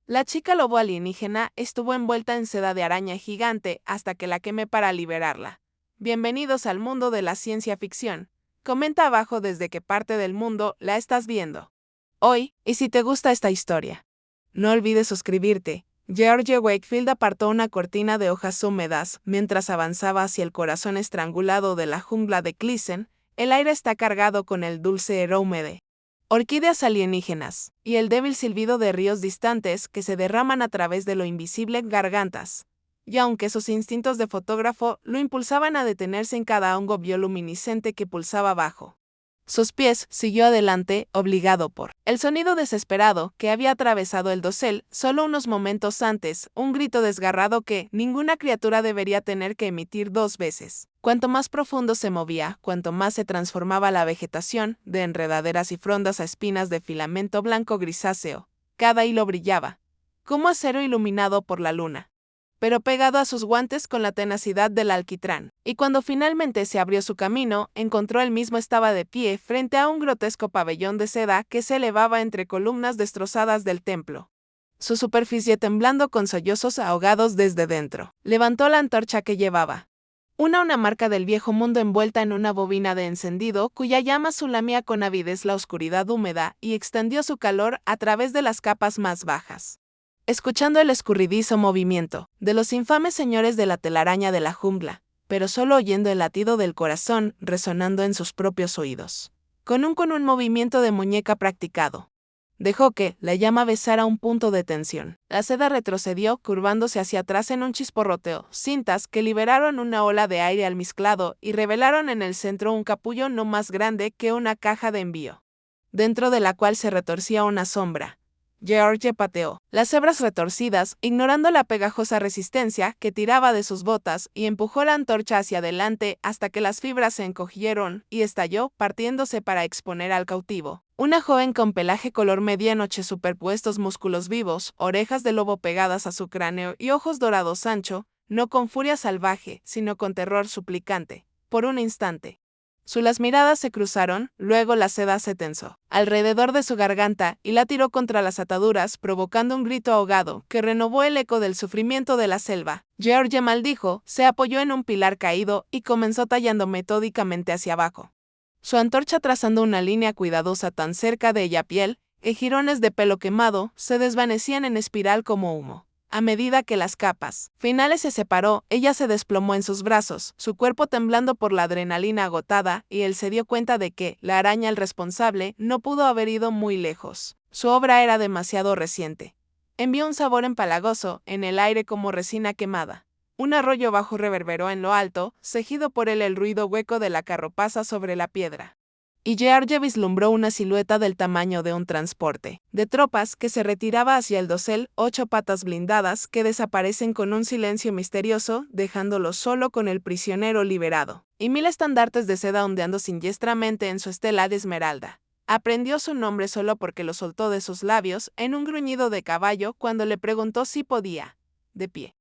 La chica lobo alienígena estuvo envuelta en seda de araña gigante hasta que la quemé para liberarla. Bienvenidos al mundo de la ciencia ficción. Comenta abajo desde qué parte del mundo la estás viendo hoy y si te gusta esta historia. No olvides suscribirte. George Wakefield apartó una cortina de hojas húmedas mientras avanzaba hacia el corazón estrangulado de la jungla de Clissen. El aire está cargado con el dulce aroma de orquídeas alienígenas y el débil silbido de ríos distantes que se derraman a través de lo invisible gargantas. Y aunque sus instintos de fotógrafo lo impulsaban a detenerse en cada hongo bioluminiscente que pulsaba abajo sus pies, siguió adelante, obligado por el sonido desesperado que había atravesado el dosel solo unos momentos antes, un grito desgarrado que ninguna criatura debería tener que emitir dos veces. Cuanto más profundo se movía, cuanto más se transformaba la vegetación, de enredaderas y frondas a espinas de filamento blanco grisáceo. Cada hilo brillaba, como acero iluminado por la luna, pero pegado a sus guantes con la tenacidad del alquitrán. Y cuando finalmente se abrió su camino, encontró él mismo estaba de pie frente a un grotesco pabellón de seda que se elevaba entre columnas destrozadas del templo, su superficie temblando con sollozos ahogados desde dentro. Levantó la antorcha que llevaba. Una marca del viejo mundo envuelta en una bobina de encendido cuya llama lamía con avidez la oscuridad húmeda y extendió su calor a través de las capas más bajas. Escuchando el escurridizo movimiento de los infames señores de la telaraña de la jungla, pero solo oyendo el latido del corazón resonando en sus propios oídos. Con un movimiento de muñeca practicado, dejó que la llama besara un punto de tensión. La seda retrocedió, curvándose hacia atrás en un chisporroteo, cintas que liberaron una ola de aire almizclado y revelaron en el centro un capullo no más grande que una caja de envío, dentro de la cual se retorcía una sombra. George pateó las hebras retorcidas, ignorando la pegajosa resistencia que tiraba de sus botas, y empujó la antorcha hacia adelante hasta que las fibras se encogieron y estalló, partiéndose para exponer al cautivo. Una joven con pelaje color medianoche, superpuestos músculos vivos, orejas de lobo pegadas a su cráneo y ojos dorados ancho, no con furia salvaje, sino con terror suplicante. Por un instante las miradas se cruzaron, luego la seda se tensó alrededor de su garganta y la tiró contra las ataduras, provocando un grito ahogado que renovó el eco del sufrimiento de la selva. George maldijo, se apoyó en un pilar caído y comenzó tallando metódicamente hacia abajo, su antorcha trazando una línea cuidadosa tan cerca de ella piel que jirones de pelo quemado se desvanecían en espiral como humo. A medida que las capas finales se separó, ella se desplomó en sus brazos, su cuerpo temblando por la adrenalina agotada, y él se dio cuenta de que la araña, el responsable, no pudo haber ido muy lejos. Su obra era demasiado reciente. Envió un sabor empalagoso en el aire como resina quemada. Un arroyo bajo reverberó en lo alto, cejido por él el ruido hueco de la carropaza sobre la piedra. Y George vislumbró una silueta del tamaño de un transporte de tropas que se retiraba hacia el dosel, 8 patas blindadas que desaparecen con un silencio misterioso, dejándolo solo con el prisionero liberado, y 1000 estandartes de seda ondeando siniestramente en su estela de esmeralda. Aprendió su nombre solo porque lo soltó de sus labios en un gruñido de caballo cuando le preguntó si podía, de pie.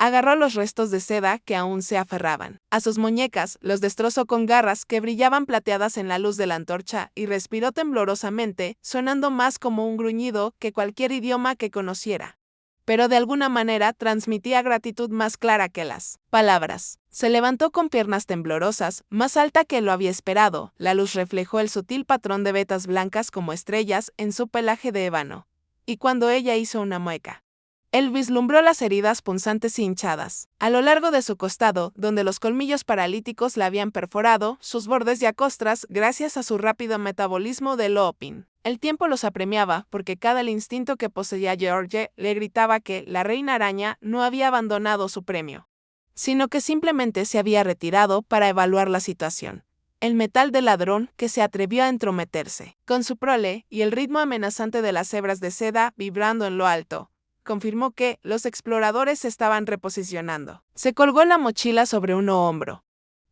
Agarró los restos de seda que aún se aferraban a sus muñecas, los destrozó con garras que brillaban plateadas en la luz de la antorcha y respiró temblorosamente, sonando más como un gruñido que cualquier idioma que conociera. Pero de alguna manera transmitía gratitud más clara que las palabras. Se levantó con piernas temblorosas, más alta que lo había esperado. La luz reflejó el sutil patrón de vetas blancas como estrellas en su pelaje de ébano. Y cuando ella hizo una mueca, él vislumbró las heridas punzantes y hinchadas a lo largo de su costado, donde los colmillos paralíticos la habían perforado, sus bordes ya costras, gracias a su rápido metabolismo de Looping. El tiempo los apremiaba, porque cada instinto que poseía George le gritaba que la reina araña no había abandonado su premio, sino que simplemente se había retirado para evaluar la situación. El metal del ladrón que se atrevió a entrometerse con su prole y el ritmo amenazante de las hebras de seda vibrando en lo alto confirmó que los exploradores se estaban reposicionando. Se colgó la mochila sobre un hombro.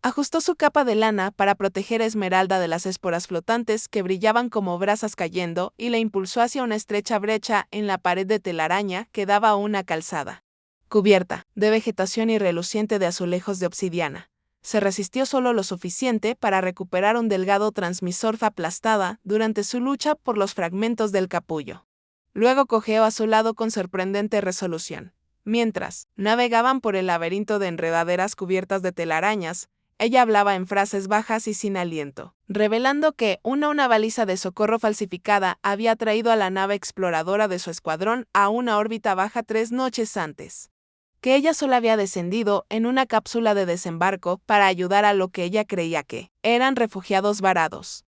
Ajustó su capa de lana para proteger a Esmeralda de las esporas flotantes que brillaban como brasas cayendo y la impulsó hacia una estrecha brecha en la pared de telaraña que daba a una calzada, cubierta de vegetación y reluciente de azulejos de obsidiana. Se resistió solo lo suficiente para recuperar un delgado transmisor aplastada durante su lucha por los fragmentos del capullo. Luego cojeó a su lado con sorprendente resolución. Mientras navegaban por el laberinto de enredaderas cubiertas de telarañas, ella hablaba en frases bajas y sin aliento, revelando que una baliza de socorro falsificada había traído a la nave exploradora de su escuadrón a una órbita baja 3 noches antes. Que ella solo había descendido en una cápsula de desembarco para ayudar a lo que ella creía que eran refugiados varados.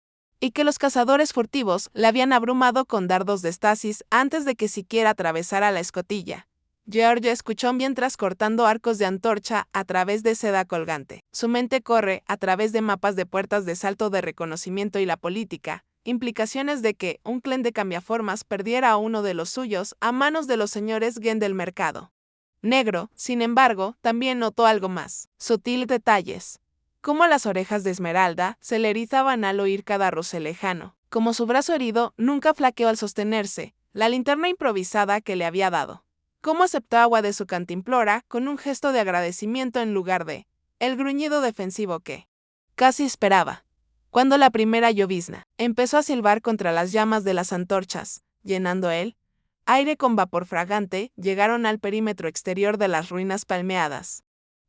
Y que los cazadores furtivos la habían abrumado con dardos de estasis antes de que siquiera atravesara la escotilla. George escuchó mientras cortando arcos de antorcha a través de seda colgante. Su mente corre a través de mapas de puertas de salto de reconocimiento y la política, implicaciones de que un clan de cambiaformas perdiera a uno de los suyos a manos de los señores Gen del mercado. Negro, sin embargo, también notó algo más, sutil detalles. Como las orejas de Esmeralda se le erizaban al oír cada roce lejano. Como su brazo herido nunca flaqueó al sostenerse la linterna improvisada que le había dado. Cómo aceptó agua de su cantimplora con un gesto de agradecimiento en lugar de el gruñido defensivo que casi esperaba. Cuando la primera llovizna empezó a silbar contra las llamas de las antorchas, llenando el aire con vapor fragante, llegaron al perímetro exterior de las ruinas palmeadas.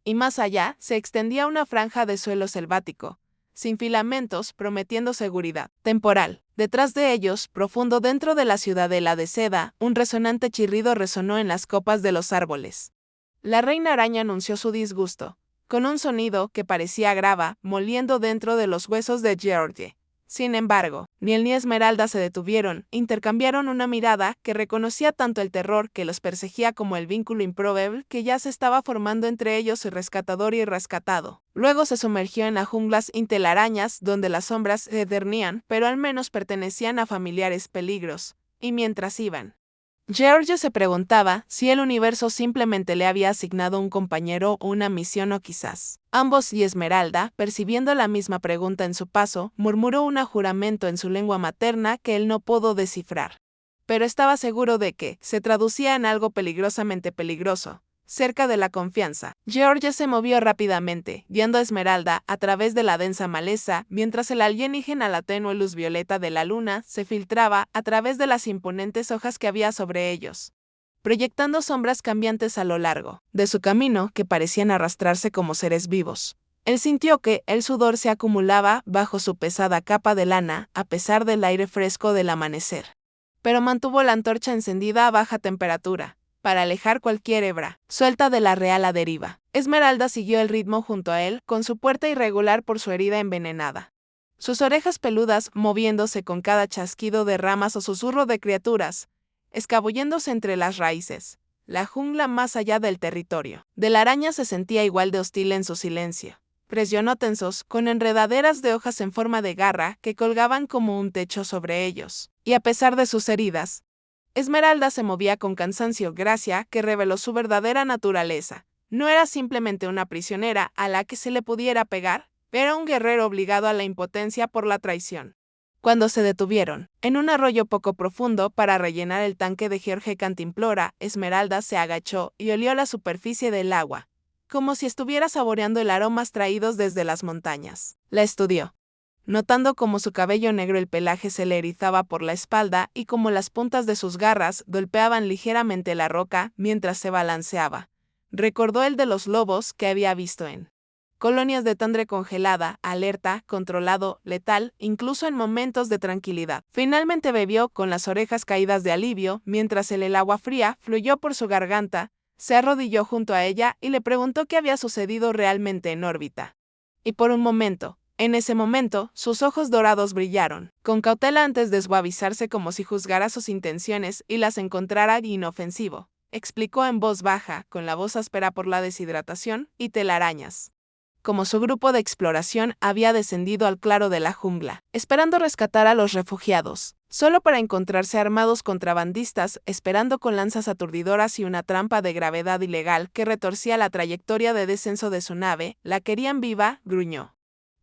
Y más allá se extendía una franja de suelo selvático, sin filamentos, prometiendo seguridad temporal. Detrás de ellos, profundo dentro de la ciudadela de seda, un resonante chirrido resonó en las copas de los árboles. La reina araña anunció su disgusto, con un sonido que parecía grava, moliendo dentro de los huesos de George. Sin embargo, ni él ni Esmeralda se detuvieron, intercambiaron una mirada que reconocía tanto el terror que los perseguía como el vínculo improbable que ya se estaba formando entre ellos el rescatador y rescatado. Luego se sumergió en las junglas intelarañas donde las sombras se cernían, pero al menos pertenecían a familiares peligros. Y mientras iban, George se preguntaba si el universo simplemente le había asignado un compañero o una misión o quizás ambos, y Esmeralda, percibiendo la misma pregunta en su paso, murmuró un juramento en su lengua materna que él no pudo descifrar. Pero estaba seguro de que se traducía en algo peligrosamente peligroso. Cerca de la confianza, George se movió rápidamente, guiando a Esmeralda a través de la densa maleza, mientras el alienígena la tenue luz violeta de la luna se filtraba a través de las imponentes hojas que había sobre ellos, proyectando sombras cambiantes a lo largo de su camino que parecían arrastrarse como seres vivos. Él sintió que el sudor se acumulaba bajo su pesada capa de lana a pesar del aire fresco del amanecer. Pero mantuvo la antorcha encendida a baja temperatura, para alejar cualquier hebra suelta de la real a deriva. Esmeralda siguió el ritmo junto a él, con su puerta irregular por su herida envenenada. Sus orejas peludas moviéndose con cada chasquido de ramas o susurro de criaturas, escabulléndose entre las raíces. La jungla más allá del territorio de la araña se sentía igual de hostil en su silencio. Presionó tensos, con enredaderas de hojas en forma de garra que colgaban como un techo sobre ellos. Y a pesar de sus heridas, Esmeralda se movía con cansancio, gracia que reveló su verdadera naturaleza. No era simplemente una prisionera a la que se le pudiera pegar, era un guerrero obligado a la impotencia por la traición. Cuando se detuvieron, en un arroyo poco profundo para rellenar el tanque de George Cantimplora, Esmeralda se agachó y olió la superficie del agua, como si estuviera saboreando el aromas traídos desde las montañas. La estudió, notando cómo su cabello negro el pelaje se le erizaba por la espalda y cómo las puntas de sus garras golpeaban ligeramente la roca mientras se balanceaba. Recordó el de los lobos que había visto en colonias de tundra congelada, alerta, controlado, letal, incluso en momentos de tranquilidad. Finalmente bebió con las orejas caídas de alivio, mientras el agua fría fluyó por su garganta, se arrodilló junto a ella y le preguntó qué había sucedido realmente en órbita. Y por un momento, en ese momento, sus ojos dorados brillaron, con cautela antes de suavizarse como si juzgara sus intenciones y las encontrara inofensivo. Explicó en voz baja, con la voz áspera por la deshidratación y telarañas. Como su grupo de exploración había descendido al claro de la jungla, esperando rescatar a los refugiados, solo para encontrarse armados contrabandistas, esperando con lanzas aturdidoras y una trampa de gravedad ilegal que retorcía la trayectoria de descenso de su nave, la querían viva, gruñó,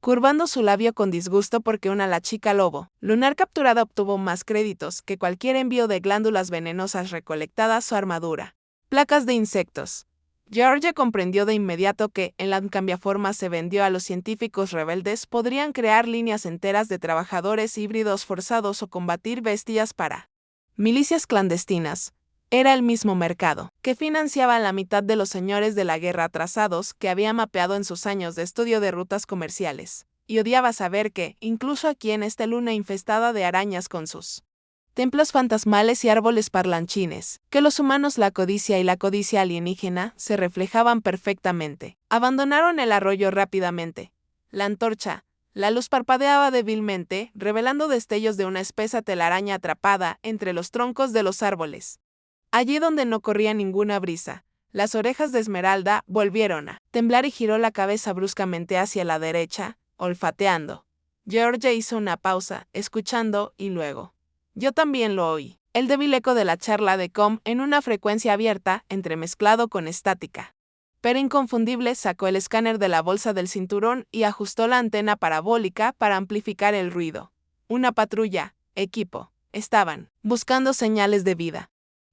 curvando su labio con disgusto porque la chica lobo lunar capturada obtuvo más créditos que cualquier envío de glándulas venenosas recolectadas o armadura. Placas de insectos. George comprendió de inmediato que, en la cambiaforma se vendió a los científicos rebeldes, podrían crear líneas enteras de trabajadores híbridos forzados o combatir bestias para milicias clandestinas. Era el mismo mercado, que financiaba la mitad de los señores de la guerra atrasados que había mapeado en sus años de estudio de rutas comerciales. Y odiaba saber que, incluso aquí en esta luna infestada de arañas con sus templos fantasmales y árboles parlanchines, que los humanos, la codicia y la codicia alienígena se reflejaban perfectamente. Abandonaron el arroyo rápidamente. La antorcha, la luz parpadeaba débilmente, revelando destellos de una espesa telaraña atrapada entre los troncos de los árboles. Allí donde no corría ninguna brisa, las orejas de Esmeralda volvieron a temblar y giró la cabeza bruscamente hacia la derecha, olfateando. George hizo una pausa, escuchando, y luego. Yo también lo oí. El débil eco de la charla de Com en una frecuencia abierta, entremezclado con estática. Pero inconfundible sacó el escáner de la bolsa del cinturón y ajustó la antena parabólica para amplificar el ruido. Una patrulla, equipo, estaban buscando señales de vida,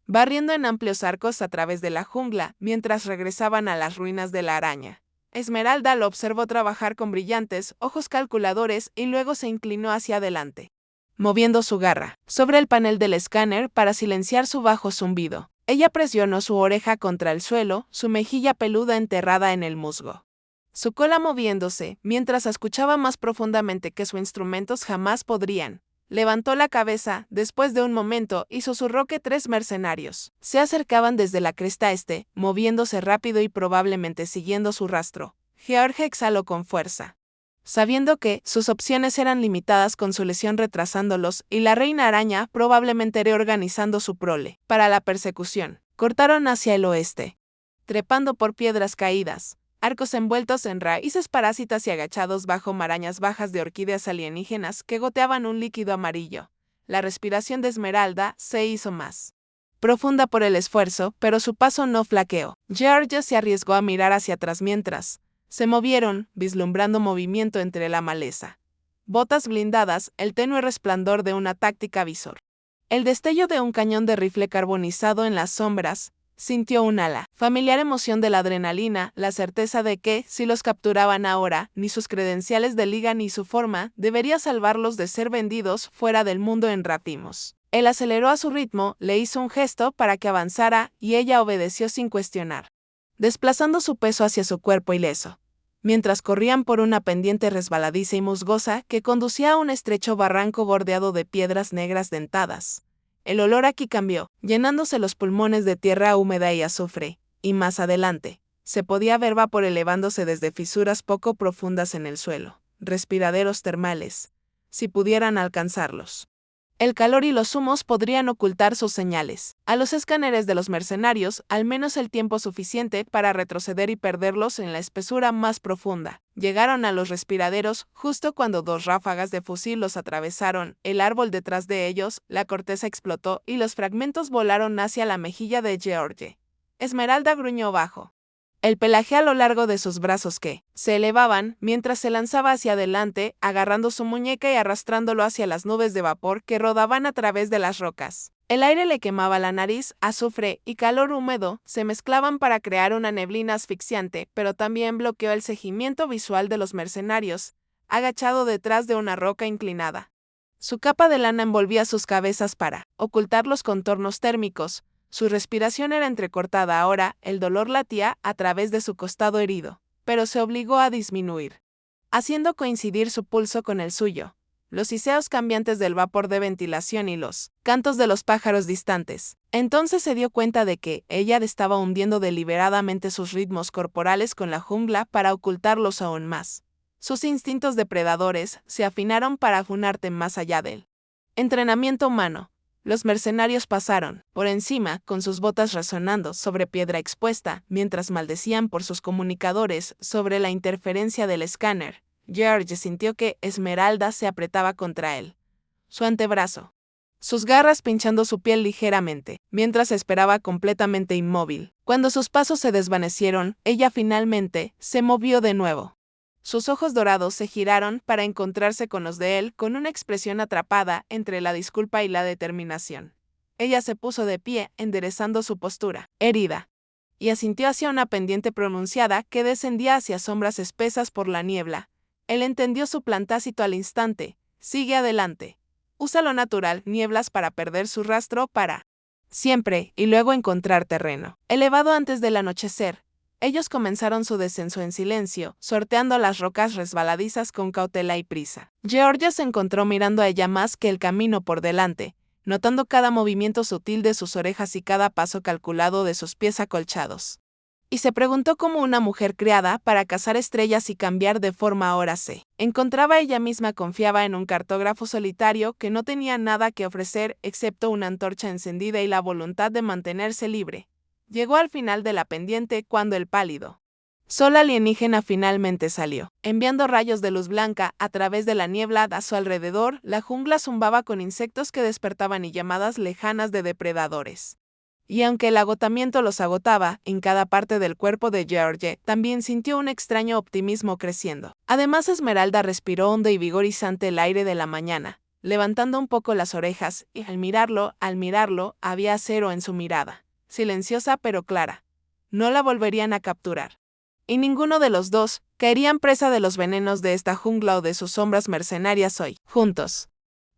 barriendo en amplios arcos a través de la jungla mientras regresaban a las ruinas de la araña. Esmeralda lo observó trabajar con brillantes ojos calculadores y luego se inclinó hacia adelante, moviendo su garra sobre el panel del escáner para silenciar su bajo zumbido. Ella presionó su oreja contra el suelo, su mejilla peluda enterrada en el musgo, su cola moviéndose mientras escuchaba más profundamente que sus instrumentos jamás podrían. Levantó la cabeza después de un momento y susurró que 3 mercenarios se acercaban desde la cresta este, moviéndose rápido y probablemente siguiendo su rastro. George exhaló con fuerza, sabiendo que sus opciones eran limitadas con su lesión retrasándolos y la reina araña probablemente reorganizando su prole para la persecución. Cortaron hacia el oeste, trepando por piedras caídas, arcos envueltos en raíces parásitas y agachados bajo marañas bajas de orquídeas alienígenas que goteaban un líquido amarillo. La respiración de Esmeralda se hizo más profunda por el esfuerzo, pero su paso no flaqueó. George se arriesgó a mirar hacia atrás mientras se movieron, vislumbrando movimiento entre la maleza. Botas blindadas, el tenue resplandor de una táctica visor. El destello de un cañón de rifle carbonizado en las sombras. Sintió un ala familiar emoción de la adrenalina, la certeza de que, si los capturaban ahora, ni sus credenciales de liga ni su forma debería salvarlos de ser vendidos fuera del mundo en racimos. Él aceleró a su ritmo, le hizo un gesto para que avanzara y ella obedeció sin cuestionar, desplazando su peso hacia su cuerpo ileso, mientras corrían por una pendiente resbaladiza y musgosa que conducía a un estrecho barranco bordeado de piedras negras dentadas. El olor aquí cambió, llenándose los pulmones de tierra húmeda y azufre, y más adelante, se podía ver vapor elevándose desde fisuras poco profundas en el suelo, respiraderos termales, si pudieran alcanzarlos. El calor y los humos podrían ocultar sus señales. A los escáneres de los mercenarios, al menos el tiempo suficiente para retroceder y perderlos en la espesura más profunda. Llegaron a los respiraderos justo cuando 2 ráfagas de fusil los atravesaron, el árbol detrás de ellos, la corteza explotó y los fragmentos volaron hacia la mejilla de George. Esmeralda gruñó bajo, el pelaje a lo largo de sus brazos que se elevaban mientras se lanzaba hacia adelante, agarrando su muñeca y arrastrándolo hacia las nubes de vapor que rodaban a través de las rocas. El aire le quemaba la nariz, azufre y calor húmedo se mezclaban para crear una neblina asfixiante, pero también bloqueó el seguimiento visual de los mercenarios, agachado detrás de una roca inclinada. Su capa de lana envolvía sus cabezas para ocultar los contornos térmicos. Su respiración era entrecortada ahora, el dolor latía a través de su costado herido, pero se obligó a disminuir, haciendo coincidir su pulso con el suyo. Los hiseos cambiantes del vapor de ventilación y los cantos de los pájaros distantes. Entonces se dio cuenta de que ella estaba hundiendo deliberadamente sus ritmos corporales con la jungla para ocultarlos aún más. Sus instintos depredadores se afinaron para un arte más allá del entrenamiento humano. Los mercenarios pasaron por encima con sus botas resonando sobre piedra expuesta mientras maldecían por sus comunicadores sobre la interferencia del escáner. George sintió que Esmeralda se apretaba contra él, su antebrazo, sus garras pinchando su piel ligeramente, mientras esperaba completamente inmóvil. Cuando sus pasos se desvanecieron, ella finalmente se movió de nuevo. Sus ojos dorados se giraron para encontrarse con los de él con una expresión atrapada entre la disculpa y la determinación. Ella se puso de pie, enderezando su postura, erida, y asintió hacia una pendiente pronunciada que descendía hacia sombras espesas por la niebla. Él entendió su plan tácito al instante. Sigue adelante. usa lo natural, nieblas para perder su rastro para siempre y luego encontrar terreno elevado antes del anochecer. Ellos comenzaron su descenso en silencio, sorteando las rocas resbaladizas con cautela y prisa. Georgia se encontró mirando a ella más que el camino por delante, notando cada movimiento sutil de sus orejas y cada paso calculado de sus pies acolchados. Y se preguntó cómo una mujer criada para cazar estrellas y cambiar de forma ahora se encontraba ella misma confiaba en un cartógrafo solitario que no tenía nada que ofrecer excepto una antorcha encendida y la voluntad de mantenerse libre. Llegó al final de la pendiente cuando el pálido sol alienígena finalmente salió, enviando rayos de luz blanca a través de la niebla a su alrededor. La jungla zumbaba con insectos que despertaban y llamadas lejanas de depredadores. Y aunque el agotamiento los agotaba, en cada parte del cuerpo de George también sintió un extraño optimismo creciendo. Además, Esmeralda respiró hondo y vigorizante el aire de la mañana, levantando un poco las orejas, y al mirarlo, había acero en su mirada, silenciosa pero clara. No la volverían a capturar. Y ninguno de los dos caerían presa de los venenos de esta jungla o de sus sombras mercenarias hoy. Juntos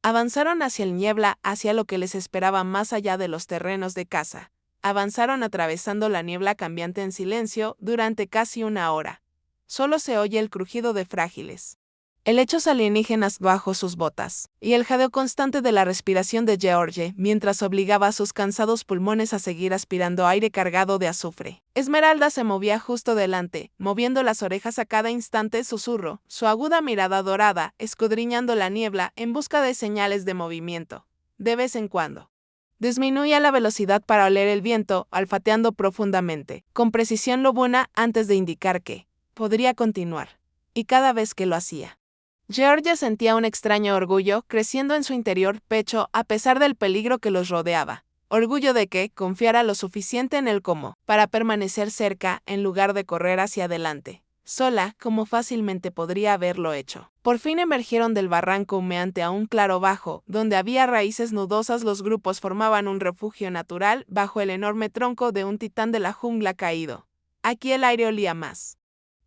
avanzaron hacia el niebla, hacia lo que les esperaba más allá de los terrenos de caza. Avanzaron atravesando la niebla cambiante en silencio durante casi una hora. Solo se oye el crujido de frágiles helechos alienígenas bajo sus botas, y el jadeo constante de la respiración de George mientras obligaba a sus cansados pulmones a seguir aspirando aire cargado de azufre. Esmeralda se movía justo delante, moviendo las orejas a cada instante, susurro, su aguda mirada dorada, escudriñando la niebla en busca de señales de movimiento. De vez en cuando disminuía la velocidad para oler el viento, olfateando profundamente, con precisión lobuna antes de indicar que podría continuar. Y cada vez que lo hacía, Georgia sentía un extraño orgullo creciendo en su interior pecho a pesar del peligro que los rodeaba. Orgullo de que confiara lo suficiente en él como para permanecer cerca en lugar de correr hacia adelante, sola como fácilmente podría haberlo hecho. Por fin emergieron del barranco humeante a un claro bajo, donde había raíces nudosas. Los grupos formaban un refugio natural bajo el enorme tronco de un titán de la jungla caído. Aquí el aire olía más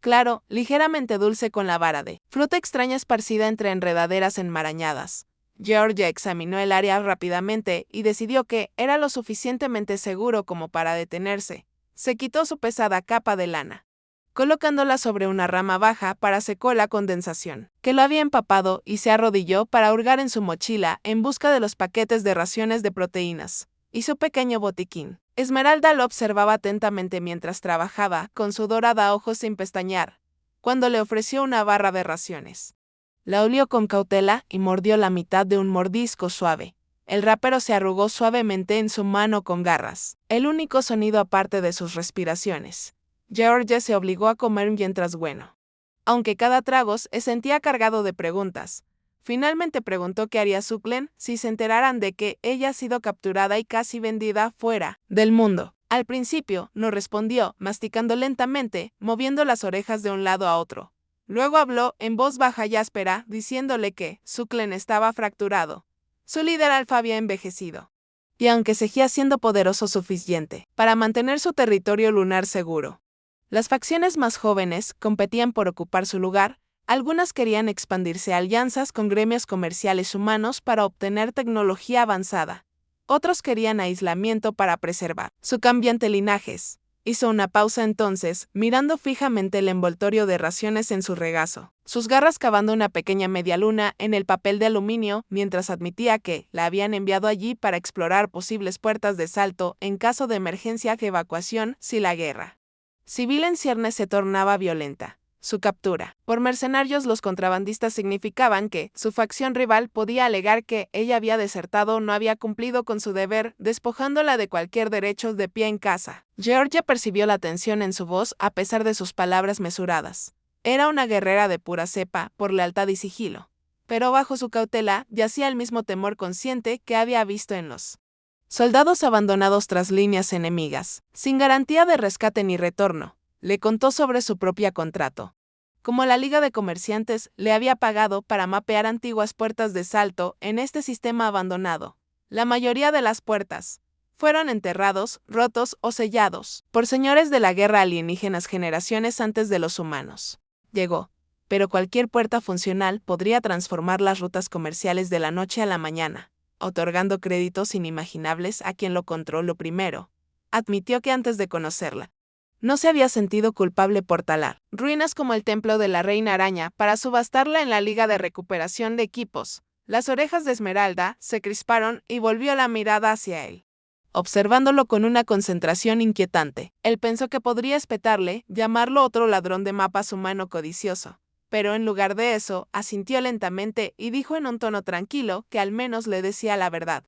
claro, ligeramente dulce, con la vara de fruta extraña esparcida entre enredaderas enmarañadas. Georgia examinó el área rápidamente y decidió que era lo suficientemente seguro como para detenerse. Se quitó su pesada capa de lana, colocándola sobre una rama baja para secó la condensación que lo había empapado, y se arrodilló para hurgar en su mochila en busca de los paquetes de raciones de proteínas y su pequeño botiquín. Esmeralda lo observaba atentamente mientras trabajaba, con su dorada ojos sin pestañear, cuando le ofreció una barra de raciones. La olió con cautela y mordió la mitad de un mordisco suave. El rapero se arrugó suavemente en su mano con garras, el único sonido aparte de sus respiraciones. George se obligó a comer mientras aunque cada trago se sentía cargado de preguntas. Finalmente preguntó qué haría Sucklen si se enteraran de que ella ha sido capturada y casi vendida fuera del mundo. Al principio no respondió, masticando lentamente, moviendo las orejas de un lado a otro. Luego habló en voz baja y áspera, diciéndole que Sucklen estaba fracturado. Su líder alfa había envejecido. Y aunque seguía siendo poderoso suficiente para mantener su territorio lunar seguro, las facciones más jóvenes competían por ocupar su lugar. Algunas querían expandirse a alianzas con gremios comerciales humanos para obtener tecnología avanzada. Otros querían aislamiento para preservar su cambiante linajes. Hizo una pausa entonces, mirando fijamente el envoltorio de raciones en su regazo, sus garras cavando una pequeña media luna en el papel de aluminio, mientras admitía que la habían enviado allí para explorar posibles puertas de salto en caso de emergencia de evacuación si la guerra civil en ciernes se tornaba violenta. Su captura por mercenarios, los contrabandistas, significaban que su facción rival podía alegar que ella había desertado o no había cumplido con su deber, despojándola de cualquier derecho de pie en casa. Georgia percibió la tensión en su voz a pesar de sus palabras mesuradas. Era una guerrera de pura cepa, por lealtad y sigilo. Pero bajo su cautela yacía el mismo temor consciente que había visto en los soldados abandonados tras líneas enemigas, sin garantía de rescate ni retorno. Le contó sobre su propio contrato. Como la Liga de Comerciantes le había pagado para mapear antiguas puertas de salto en este sistema abandonado. La mayoría de las puertas fueron enterrados, rotos o sellados por señores de la guerra alienígenas generaciones antes de los humanos. Llegó pero cualquier puerta funcional podría transformar las rutas comerciales de la noche a la mañana, otorgando créditos inimaginables a quien lo controló primero. Admitió que antes de conocerla, no se había sentido culpable por talar ruinas como el templo de la Reina Araña para subastarla en la Liga de Recuperación de Equipos. Las orejas de Esmeralda se crisparon y volvió la mirada hacia él, observándolo con una concentración inquietante. Él pensó que podría espetarle, llamarlo otro ladrón de mapas humano codicioso, pero en lugar de eso, asintió lentamente y dijo en un tono tranquilo que al menos le decía la verdad.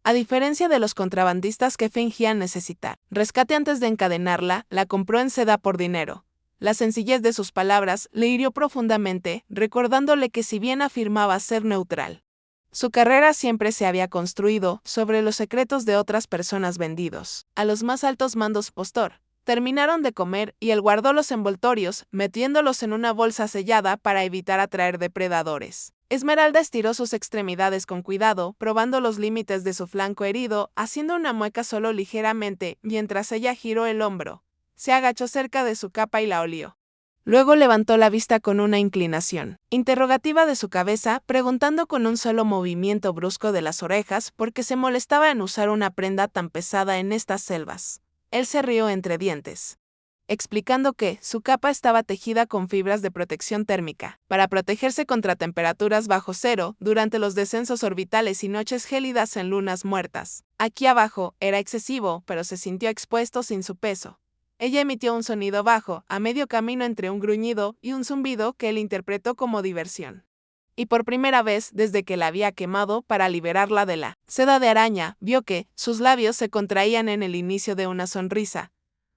A diferencia de los contrabandistas que fingían necesitar rescate antes de encadenarla, la compró en seda por dinero. La sencillez de sus palabras le hirió profundamente, recordándole que si bien afirmaba ser neutral, su carrera siempre se había construido sobre los secretos de otras personas vendidos a los más altos mandos postor. Terminaron de comer y él guardó los envoltorios, metiéndolos en una bolsa sellada para evitar atraer depredadores. Esmeralda estiró sus extremidades con cuidado, probando los límites de su flanco herido, haciendo una mueca solo ligeramente, mientras ella giró el hombro. Se agachó cerca de su capa y la olió. Luego levantó la vista con una inclinación interrogativa de su cabeza, preguntando con un solo movimiento brusco de las orejas por qué se molestaba en usar una prenda tan pesada en estas selvas. Él se rió entre dientes, explicando que su capa estaba tejida con fibras de protección térmica, para protegerse contra temperaturas bajo cero durante los descensos orbitales y noches gélidas en lunas muertas. Aquí abajo era excesivo, pero se sintió expuesto sin su peso. Ella emitió un sonido bajo, a medio camino entre un gruñido y un zumbido que él interpretó como diversión. Y por primera vez desde que la había quemado para liberarla de la seda de araña, vio que sus labios se contraían en el inicio de una sonrisa.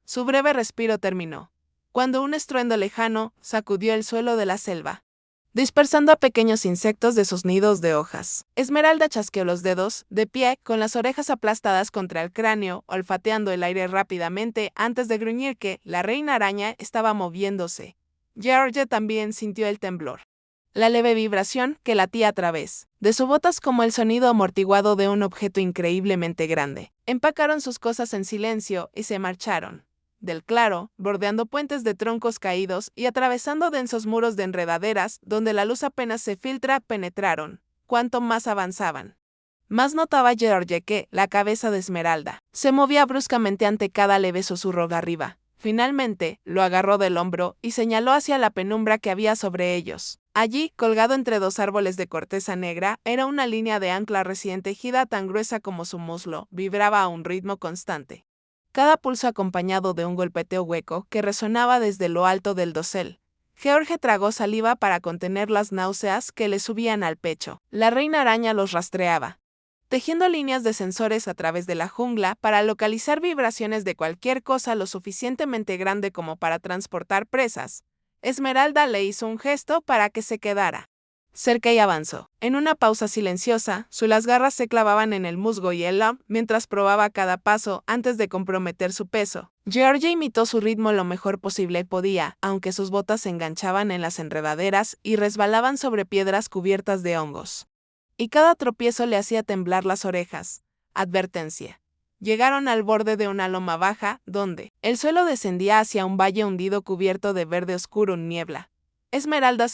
Su breve respiro terminó, cuando un estruendo lejano sacudió el suelo de la selva, dispersando a pequeños insectos de sus nidos de hojas. Esmeralda chasqueó los dedos, de pie, con las orejas aplastadas contra el cráneo, olfateando el aire rápidamente antes de gruñir que la reina araña estaba moviéndose. George también sintió el temblor, la leve vibración que latía a través de sus botas como el sonido amortiguado de un objeto increíblemente grande. Empacaron sus cosas en silencio y se marcharon del claro, bordeando puentes de troncos caídos y atravesando densos muros de enredaderas donde la luz apenas se filtra, penetraron. Cuanto más avanzaban, más notaba George que la cabeza de Esmeralda se movía bruscamente ante cada leve susurro de arriba. Finalmente, lo agarró del hombro y señaló hacia la penumbra que había sobre ellos. Allí, colgado entre dos árboles de corteza negra, era una línea de ancla recién tejida tan gruesa como su muslo, vibraba a un ritmo constante, cada pulso acompañado de un golpeteo hueco que resonaba desde lo alto del dosel. George tragó saliva para contener las náuseas que le subían al pecho. La reina araña los rastreaba, tejiendo líneas de sensores a través de la jungla para localizar vibraciones de cualquier cosa lo suficientemente grande como para transportar presas. Esmeralda le hizo un gesto para que se quedara cerca y avanzó. En una pausa silenciosa, las garras se clavaban en el musgo y el lomo mientras probaba cada paso antes de comprometer su peso. George imitó su ritmo lo mejor posible podía, aunque sus botas se enganchaban en las enredaderas y resbalaban sobre piedras cubiertas de hongos. Y cada tropiezo le hacía temblar las orejas. Advertencia. Llegaron al borde de una loma baja, donde el suelo descendía hacia un valle hundido cubierto de verde oscuro en niebla. Esmeralda se